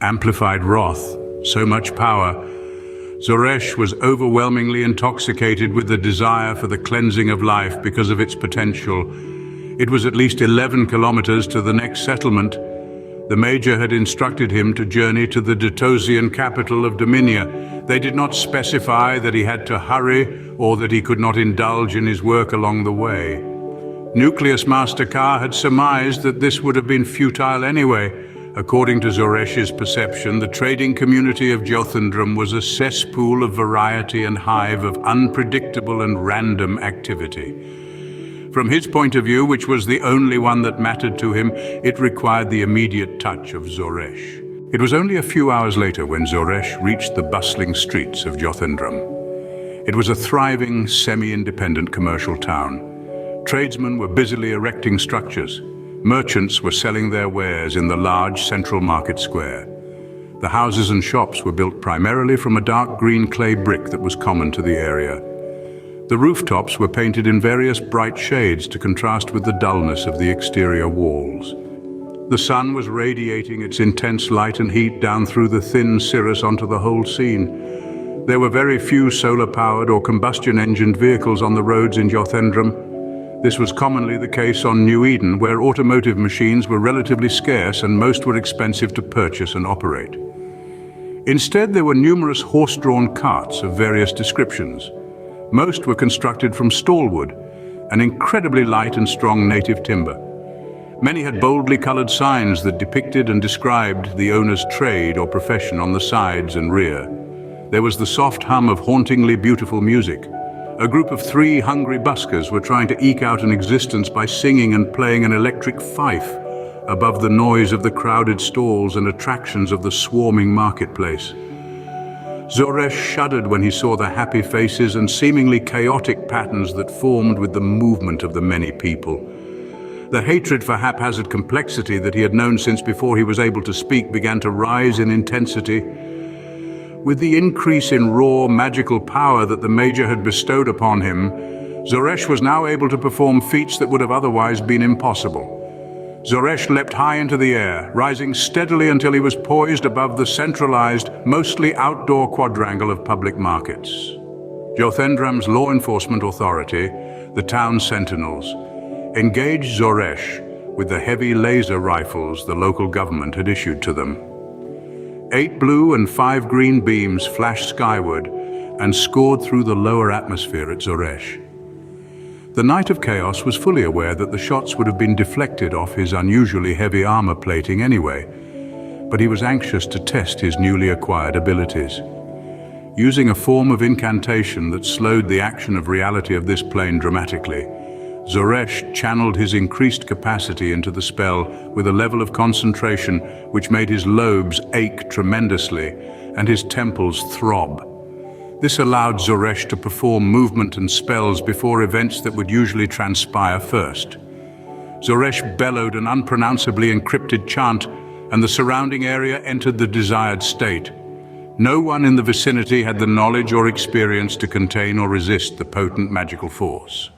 amplified wrath, so much power. Zoresh was overwhelmingly intoxicated with the desire for the cleansing of life because of its potential. It was at least 11 kilometers to the next settlement. The Major had instructed him to journey to the Detosian capital of Dominia. They did not specify that he had to hurry or that he could not indulge in his work along the way. Nucleus Master Ka had surmised that this would have been futile anyway. According to Zoresh's perception, the trading community of Jothendrum was a cesspool of variety and hive of unpredictable and random activity. From his point of view, which was the only one that mattered to him, it required the immediate touch of Zoresh. It was only a few hours later when Zoresh reached the bustling streets of Jothendrum. It was a thriving, semi-independent commercial town. Tradesmen were busily erecting structures. Merchants were selling their wares in the large central market square. The houses and shops were built primarily from a dark green clay brick that was common to the area. The rooftops were painted in various bright shades to contrast with the dullness of the exterior walls. The sun was radiating its intense light and heat down through the thin cirrus onto the whole scene. There were very few solar-powered or combustion-engined vehicles on the roads in Jothendrum. This was commonly the case on New Eden, where automotive machines were relatively scarce and most were expensive to purchase and operate. Instead, there were numerous horse-drawn carts of various descriptions. Most were constructed from stallwood, an incredibly light and strong native timber. Many had boldly colored signs that depicted and described the owner's trade or profession on the sides and rear. There was the soft hum of hauntingly beautiful music. A group of 3 hungry buskers were trying to eke out an existence by singing and playing an electric fife above the noise of the crowded stalls and attractions of the swarming marketplace. Zoresh shuddered when he saw the happy faces and seemingly chaotic patterns that formed with the movement of the many people. The hatred for haphazard complexity that he had known since before he was able to speak began to rise in intensity. With the increase in raw magical power that the Major had bestowed upon him, Zoresh was now able to perform feats that would have otherwise been impossible. Zoresh leapt high into the air, rising steadily until he was poised above the centralized, mostly outdoor quadrangle of public markets. Jothendrum's law enforcement authority, the town sentinels, engaged Zoresh with the heavy laser rifles the local government had issued to them. 8 blue and 5 green beams flashed skyward and scored through the lower atmosphere at Zoresh. The Knight of Chaos was fully aware that the shots would have been deflected off his unusually heavy armor plating anyway, but he was anxious to test his newly acquired abilities. Using a form of incantation that slowed the action of reality of this plane dramatically, Zoresh channeled his increased capacity into the spell with a level of concentration which made his lobes ache tremendously and his temples throb. This allowed Zoresh to perform movement and spells before events that would usually transpire first. Zoresh bellowed an unpronounceably encrypted chant, and the surrounding area entered the desired state. No one in the vicinity had the knowledge or experience to contain or resist the potent magical force.